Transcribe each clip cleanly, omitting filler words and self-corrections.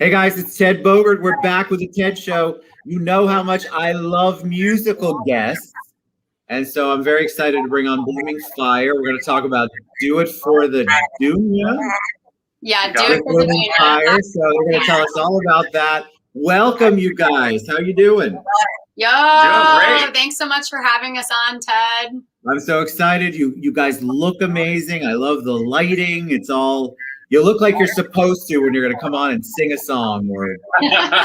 Hey guys, it's Ted Bogert. We're back with the Ted Show. You know how much I love musical guests. And so I'm very excited to bring on Blooming Fire. We're going to talk about Do It for the Dunia. Yeah, Do It for the Blooming Fire. So they're going to tell us all about that. Welcome, you guys. How you doing? Yo, thanks so much for having us on, Ted. I'm so excited. You guys look amazing. I love the lighting. It's all... You look like you're supposed to when you're going to come on and sing a song or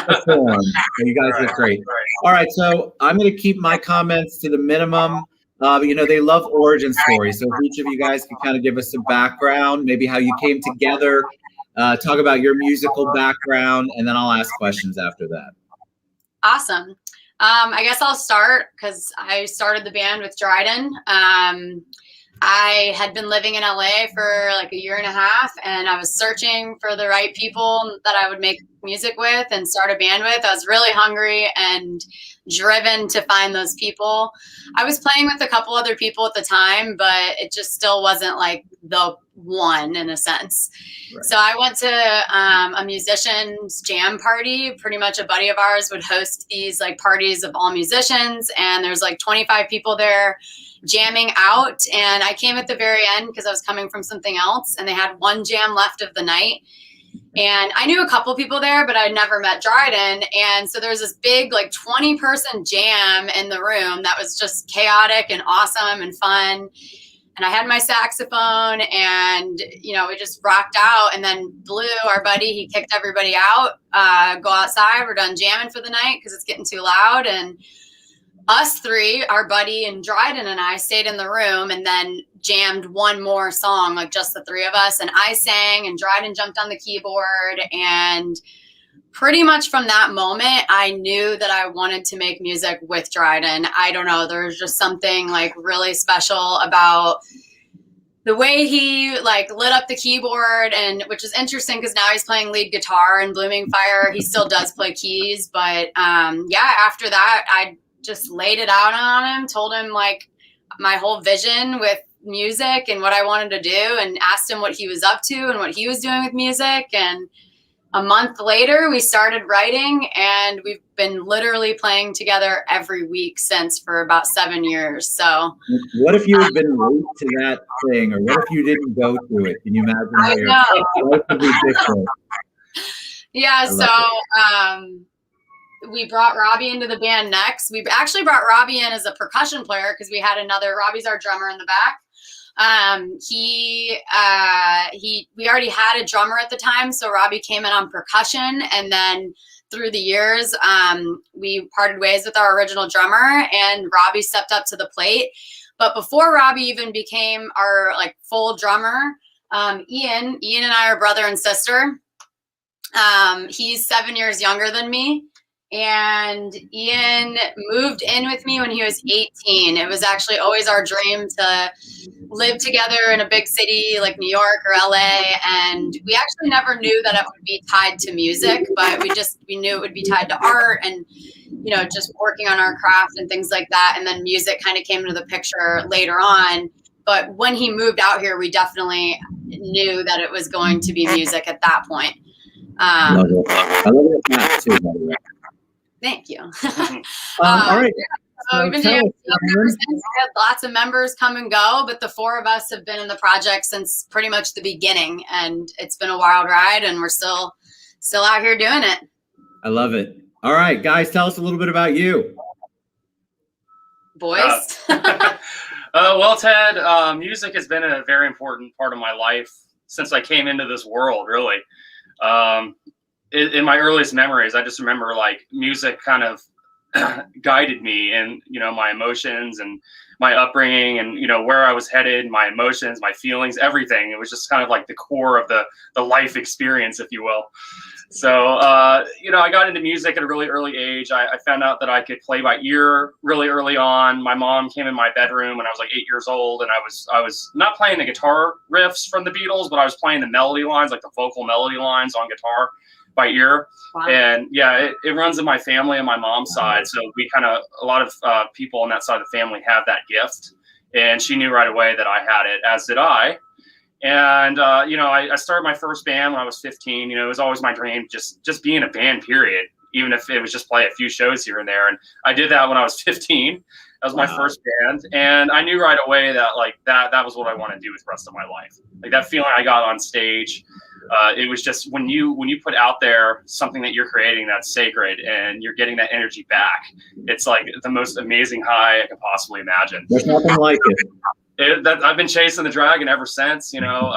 perform. So you guys look great. All right, so I'm going to keep my comments to the minimum. You know, they love origin stories. So if each of you guys can kind of give us some background, maybe how you came together, talk about your musical background, and then I'll ask questions after that. Awesome. I guess I'll start because I started the band with Dryden. I had been living in LA for like a year and a half, and I was searching for the right people that I would make music with and start a band with. I was really hungry and driven to find those people. I was playing with a couple other people at the time, but it just still wasn't like the one in a sense. Right. So I went to a musician's jam party. Pretty much a buddy of ours would host these like parties of all musicians, and there's like 25 people there jamming out. And I came at the very end because I was coming from something else, and they had one jam left of the night. And I knew a couple people there, but I'd never met Dryden. And so there was this big like 20-person jam in the room that was just chaotic and awesome and fun. And I had my saxophone, and, you know, we just rocked out. And then Blue, our buddy, he kicked everybody out, go outside. We're done jamming for the night because it's getting too loud. And us three, our buddy and Dryden and I, stayed in the room and then jammed one more song, like just the three of us. And I sang, and Dryden jumped on the keyboard. And pretty much from that moment, I knew that I wanted to make music with Dryden. I don't know. There was just something like really special about the way he like lit up the keyboard, and which is interesting because now he's playing lead guitar in Blooming Fire. He still does play keys. But yeah, after that, I just laid it out on him, told him like my whole vision with music and what I wanted to do, and asked him what he was up to and what he was doing with music. And a month later, we started writing, and we've been literally playing together every week since for about 7 years. So what if you had been late to that thing, or what if you didn't go to it? Can you imagine how your life would be different? Yeah, so we brought Robbie into the band next. We actually brought Robbie in as a percussion player because we had another, Robbie's our drummer in the back. We already had a drummer at the time, so Robbie came in on percussion, and then through the years, we parted ways with our original drummer, and Robbie stepped up to the plate. But before Robbie even became our like full drummer, Ian and I are brother and sister. He's 7 years younger than me. And Ian moved in with me when he was 18. It was actually always our dream to live together in a big city like New York or LA. And we actually never knew that it would be tied to music, but we knew it would be tied to art and, you know, just working on our craft and things like that. And then music kind of came into the picture later on. But when he moved out here, we definitely knew that it was going to be music at that point. I love it. Matt, too, by the way. Thank you. All right. So we've been here ever since. We had lots of members come and go, but the four of us have been in the project since pretty much the beginning, and it's been a wild ride, and we're still out here doing it. I love it. All right, guys, tell us a little bit about you. Boys. Well, Ted, music has been a very important part of my life since I came into this world, really. In my earliest memories, I just remember like music kind of guided me in, you know, my emotions and my upbringing and, you know, where I was headed, my emotions, my feelings, everything. It was just kind of like the core of the life experience, if you will. So, you know, I got into music at a really early age. I found out that I could play by ear really early on. My mom came in my bedroom when I was like 8 years old, and I was not playing the guitar riffs from the Beatles, but I was playing the melody lines, like the vocal melody lines on guitar by ear. Wow. And yeah, it runs in my family on my mom's side. So a lot of people on that side of the family have that gift. And she knew right away that I had it, as did I. And you know, I started my first band when I was 15. You know, it was always my dream just be in a band, period, even if it was just play a few shows here and there. And I did that when I was 15. That was my first band, and I knew right away that like that was what I want to do with the rest of my life. Like that feeling I got on stage, it was just when you put out there something that you're creating that's sacred and you're getting that energy back, it's like the most amazing high I could possibly imagine. There's nothing like it. I've been chasing the dragon ever since. You know,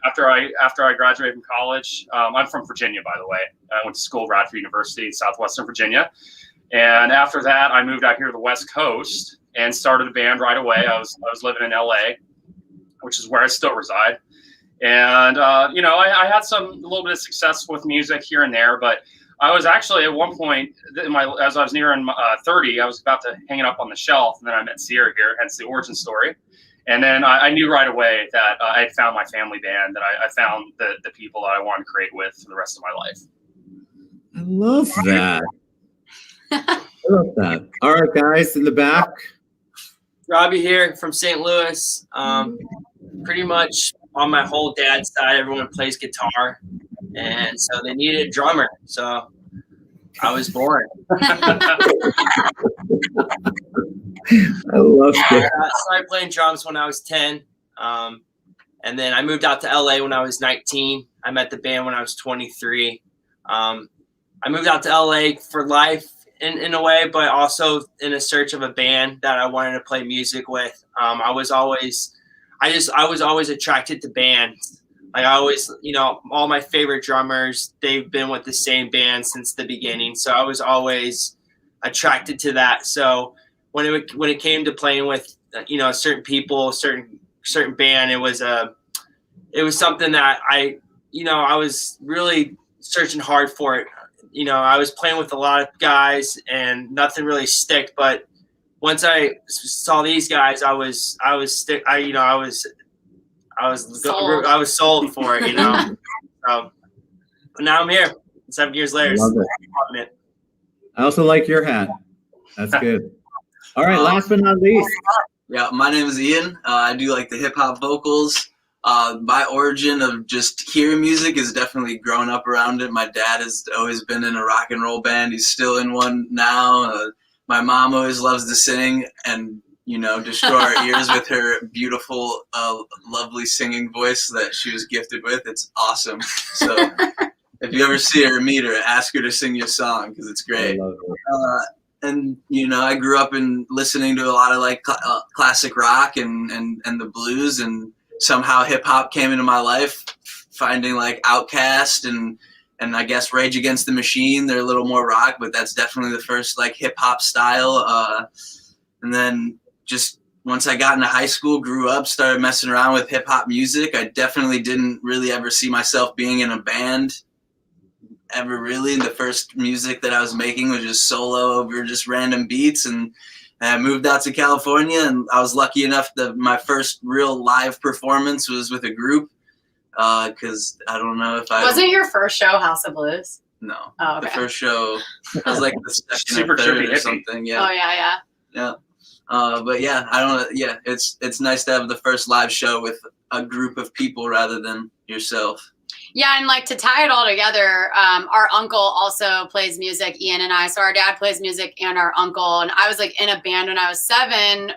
after I graduated from college, I'm from Virginia, by the way. I went to school at Radford University in Southwestern Virginia. And after that, I moved out here to the West Coast and started a band right away. I was living in LA, which is where I still reside. And, you know, I had a little bit of success with music here and there, but I was actually at one point as I was nearing 30, I was about to hang it up on the shelf. And then I met Sierra here, hence the origin story. And then I knew right away that I had found my family band, that I found the people that I wanted to create with for the rest of my life. I love that. I love that. All right, guys in the back. Robbie here from St. Louis. Pretty much on my whole dad's side, everyone plays guitar, and so they needed a drummer. So I was born. I love it. I started playing drums when I was 10, and then I moved out to LA when I was 19. I met the band when I was 23. I moved out to LA for life. In a way, but also in a search of a band that I wanted to play music with. I was always attracted to bands. Like I always, you know, all my favorite drummers, they've been with the same band since the beginning. So I was always attracted to that. So when it came to playing with, you know, certain people, certain band, it was something that I was really searching hard for it. You know, I was playing with a lot of guys and nothing really stick. But once I saw these guys, I was sold for it. You know, but now I'm here 7 years later. Love it. I also like your hat. That's good. All right, last but not least. Yeah, my name is Ian. I do like the hip hop vocals. My origin of just hearing music is definitely growing up around it. My dad has always been in a rock and roll band. He's still in one now. My mom always loves to sing and, you know, destroy our ears with her beautiful, lovely singing voice that she was gifted with. It's awesome. So if you ever see her or meet her, ask her to sing your song because it's great. And, you know, I grew up in listening to a lot of like classic rock and the blues, and somehow hip hop came into my life, finding like Outkast and I guess Rage Against the Machine. They're a little more rock, but that's definitely the first like hip hop style. And then just once I got into high school, grew up, started messing around with hip hop music. I definitely didn't really ever see myself being in a band ever really. The first music that I was making was just solo over just random beats, and I moved out to California, and I was lucky enough that my first real live performance was with a group. Because I don't know if I wasn't your first show House of Blues? No, oh, okay. The first show I was like the second Super or third trippy or something. Yeah. Oh yeah. But yeah, I don't. Yeah, it's nice to have the first live show with a group of people rather than yourself. Yeah, and like to tie it all together, our uncle also plays music, Ian and I. So our dad plays music and our uncle. And I was like in a band when I was 7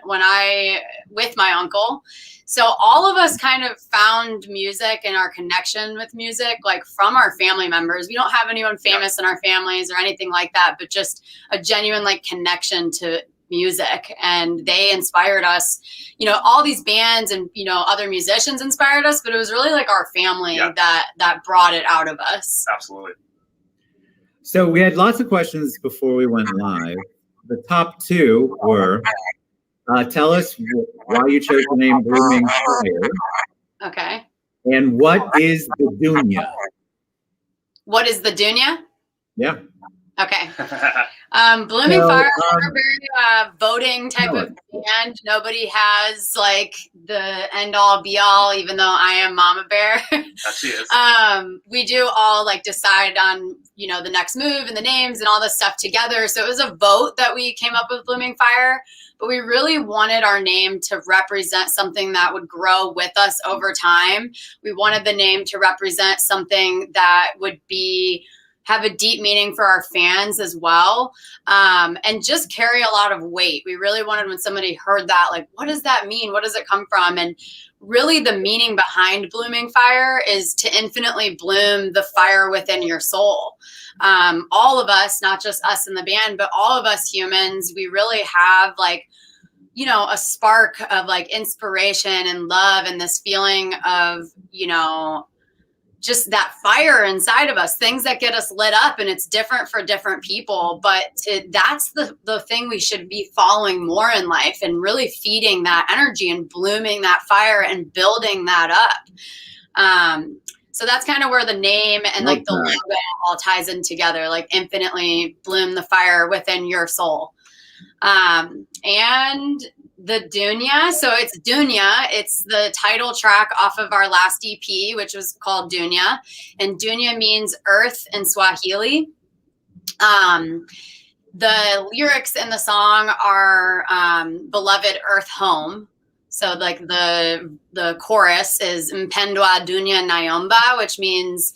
with my uncle. So all of us kind of found music and our connection with music, like from our family members. We don't have anyone famous in our families or anything like that, but just a genuine like connection to music. And they inspired us, you know, all these bands and, you know, other musicians inspired us, but it was really like our family that brought it out of us. Absolutely. So we had lots of questions before we went live. The top two were, tell us why you chose the name Blooming Fire. Okay. And what is the Dunia? What is the Dunia? Yeah. Okay. Blooming So, Fire, we're a very voting type of band. Nobody has like the end all be all, even though I am Mama Bear. That she is. We do all like decide on, you know, the next move and the names and all this stuff together. So it was a vote that we came up with Blooming Fire, but we really wanted our name to represent something that would grow with us over time. We wanted the name to represent something that would have a deep meaning for our fans as well, and just carry a lot of weight. We really wanted when somebody heard that, like, what does that mean? What does it come from? And really the meaning behind Blooming Fire is to infinitely bloom the fire within your soul. All of us, not just us in the band, but all of us humans, we really have like, you know, a spark of like inspiration and love and this feeling of, you know, just that fire inside of us, things that get us lit up, and it's different for different people, but that's the thing we should be following more in life, and really feeding that energy and blooming that fire and building that up. So that's kind of where the name and like the logo all ties in together, like infinitely bloom the fire within your soul. And the Dunia, so it's Dunia. It's the title track off of our last EP, which was called Dunia. And Dunia means earth in Swahili. The lyrics in the song are beloved earth home. So like the chorus is Mpendwa Dunia Nyumba, which means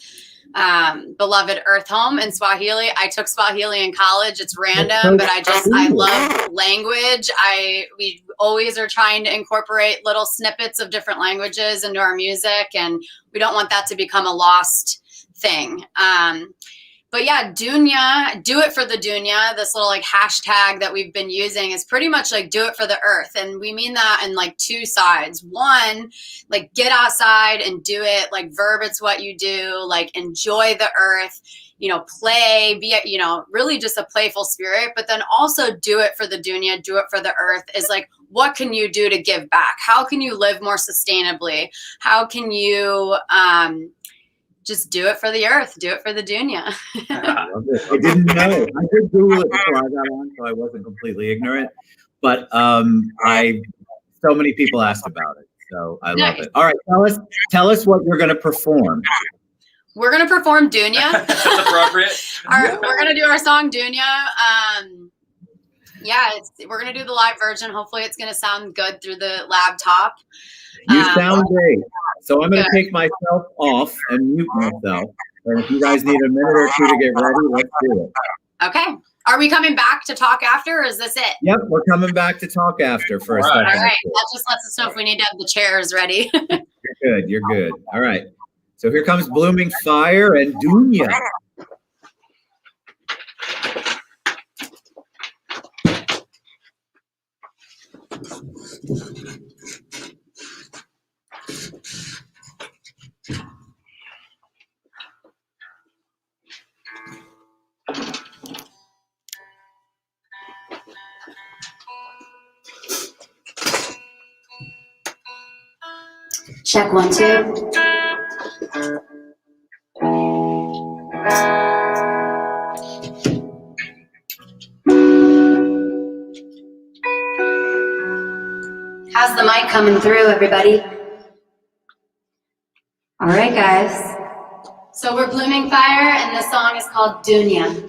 beloved earth home in Swahili. I took Swahili in college. It's random, but I love language. We always are trying to incorporate little snippets of different languages into our music, and we don't want that to become a lost thing. But yeah, Dunia, do it for the Dunia, this little like hashtag that we've been using is pretty much like do it for the earth. And we mean that in like two sides. One, like get outside and do it, like verb it's what you do, like enjoy the earth, you know, play, be, you know, really just a playful spirit. But then also do it for the Dunia, do it for the earth is like, what can you do to give back? How can you live more sustainably? How can you, just do it for the earth, do it for the Dunia. I love it. I didn't know. I did Google it before I got on, so I wasn't completely ignorant. But so many people asked about it, so I love it. All right, tell us what you're going to perform. We're going to perform Dunia. That's appropriate. We're going to do our song Dunia. Yeah, we're going to do the live version. Hopefully it's going to sound good through the laptop. You sound great. So I'm going to take myself off and mute myself. And if you guys need a minute or two to get ready, let's do it. Okay. Are we coming back to talk after, or is this it? Yep, we're coming back to talk after for a second. All right. That just lets us know if we need to have the chairs ready. You're good. All right. So here comes Blooming Fire and Dunia. Check 1, 2. How's the mic coming through, everybody? All right, guys. So we're Blooming Fire, and this song is called Dunia.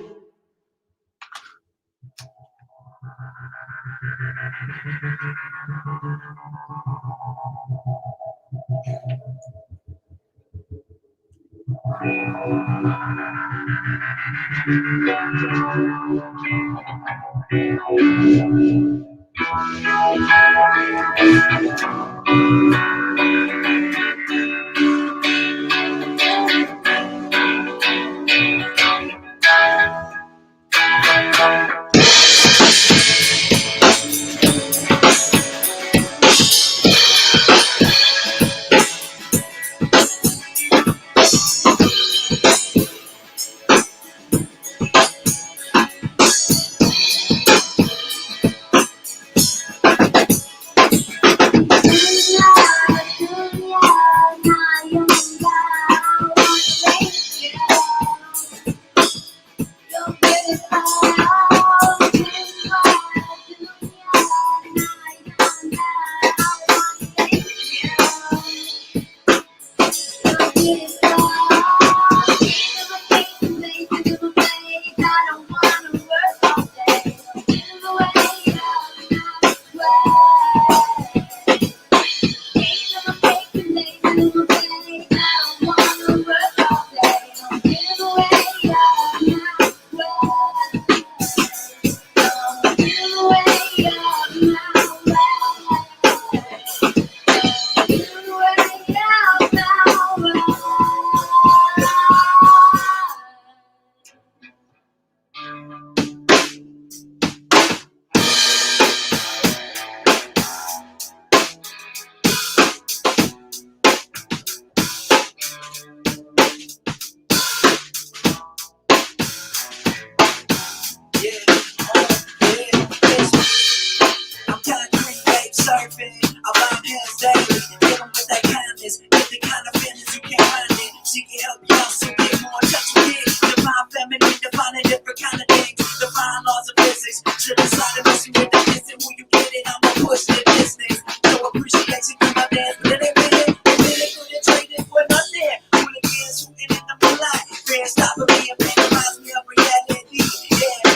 can't stop me. It reminds me of reality. Yeah.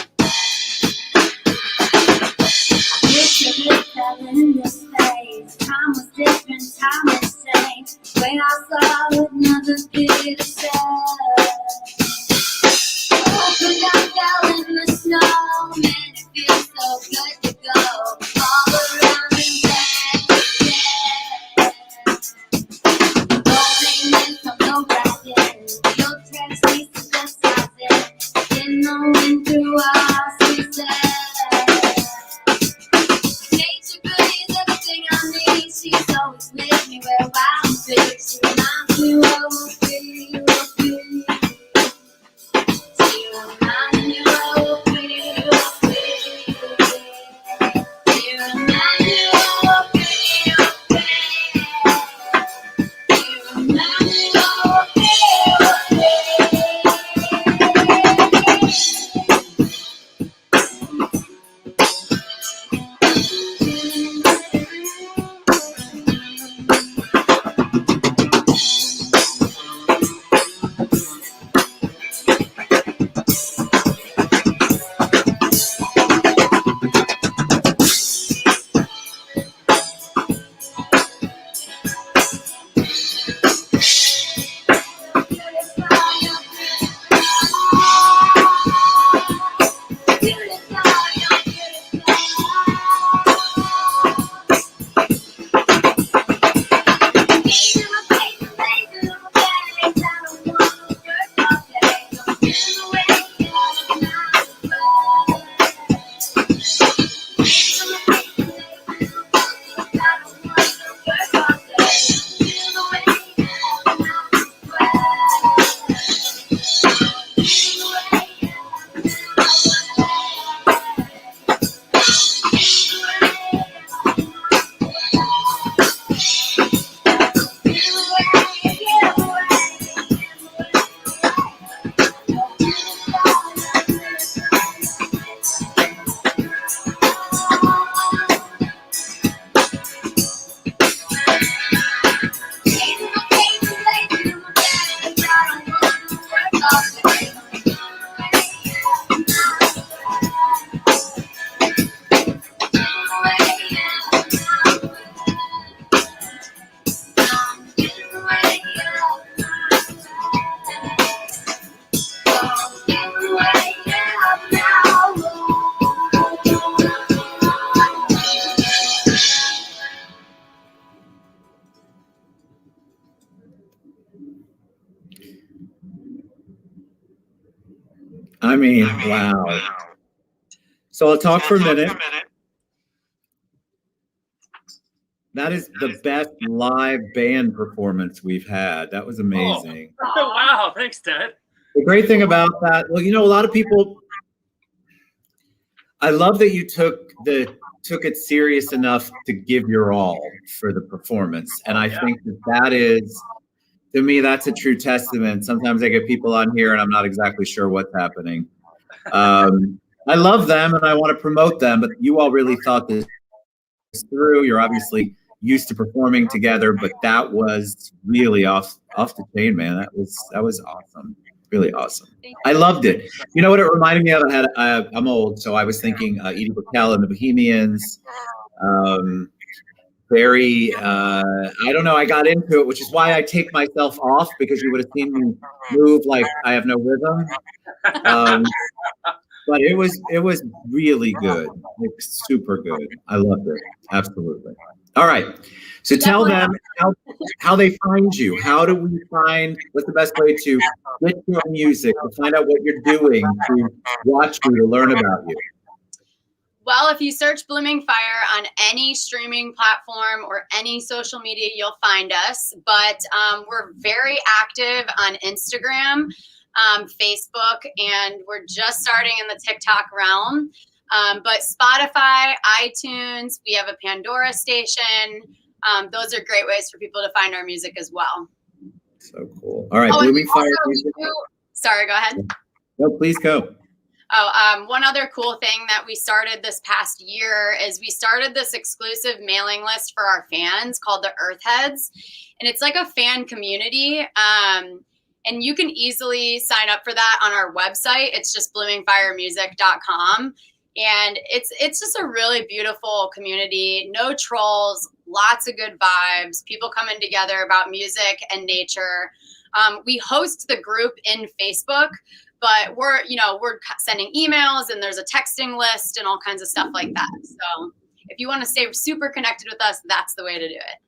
In the space, time was different, time was changed. When I saw another bit of sad, opened up, fell in the snow. Man, it feels so good to go all around and back again. Rolling in from the racket, your tracks lead to the south. In the wind through our sunset. She's always with me where I'm big. She reminds me what we'll be, we'll be. She reminds me what we'll be, we'll be. She reminds me what we'll be, we'll be. She reminds me what we'll be, we'll I mean, wow. So I'll talk for a minute. That is the best live band performance we've had. That was amazing. Oh, wow. Thanks, Ted. The great thing about that, well, you know, a lot of people, I love that you took it serious enough to give your all for the performance. And I think that is, to me, that's a true testament. Sometimes I get people on here and I'm not exactly sure what's happening. I love them and I want to promote them, but you all really thought this through. You're obviously used to performing together, but that was really off the chain, man. That was awesome. Really awesome. I loved it. You know what it reminded me of? I'm old, so I was thinking Edie Brickell and the Bohemians. Very, I don't know, I got into it, which is why I take myself off, because you would have seen me move like I have no rhythm. But it was really good, like super good. I loved it, absolutely. All right, so tell them how they find you. How do we find, what's the best way to get your music, to find out what you're doing, to watch you, to learn about you? Well, if you search Blooming Fire on any streaming platform or any social media, you'll find us. But we're very active on Instagram, Facebook, and we're just starting in the TikTok realm. But Spotify, iTunes, we have a Pandora station. Those are great ways for people to find our music as well. So cool. All right, Blooming Fire. Sorry, go ahead. No, please go. One other cool thing that we started this past year is we started this exclusive mailing list for our fans called the Earth Headz. And it's like a fan community. And you can easily sign up for that on our website. It's just bloomingfiremusic.com. And it's just a really beautiful community. No trolls, lots of good vibes, people coming together about music and nature. We host the group in Facebook, but we're sending emails and there's a texting list and all kinds of stuff like that. So if you want to stay super connected with us, that's the way to do it.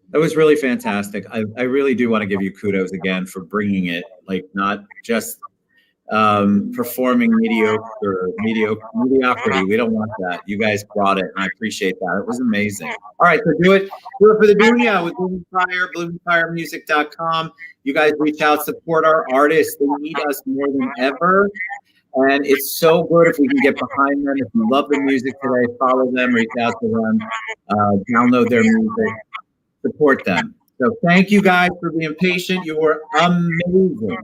That was really fantastic. I really do want to give you kudos again for bringing it, like not just performing mediocrity. We don't want that. You guys brought it, and I appreciate that. It was amazing. All right, so do it for the Dunia with Blooming Fire, bloomingfiremusic.com. You guys reach out, support our artists. They need us more than ever. And it's so good if we can get behind them. If you love the music today, follow them, reach out to them, download their music, support them. So thank you guys for being patient. You were amazing.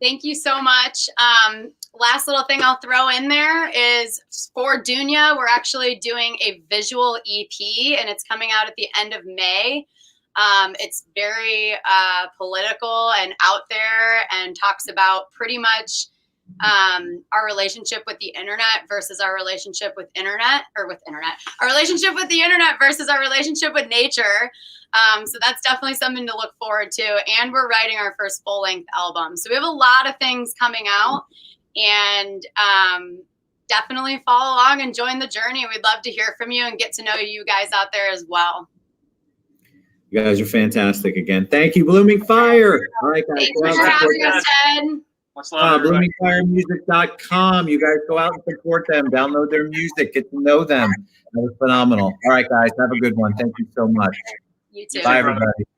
Thank you so much. Last little thing I'll throw in there is for Dunia, we're actually doing a visual EP and it's coming out at the end of May. It's very political and out there and talks about pretty much our relationship with the internet versus our relationship with our relationship with the internet versus our relationship with nature. So that's definitely something to look forward to. And we're writing our first full-length album. So we have a lot of things coming out, and definitely follow along and join the journey. We'd love to hear from you and get to know you guys out there as well. You guys are fantastic again. Thank you, Blooming Fire. All right, guys. Thanks for having us, Ted. Much love, everybody. bloomingfiremusic.com. You guys go out and support them, download their music, get to know them. That was phenomenal. All right, guys, have a good one. Thank you so much. You too. Bye, everybody.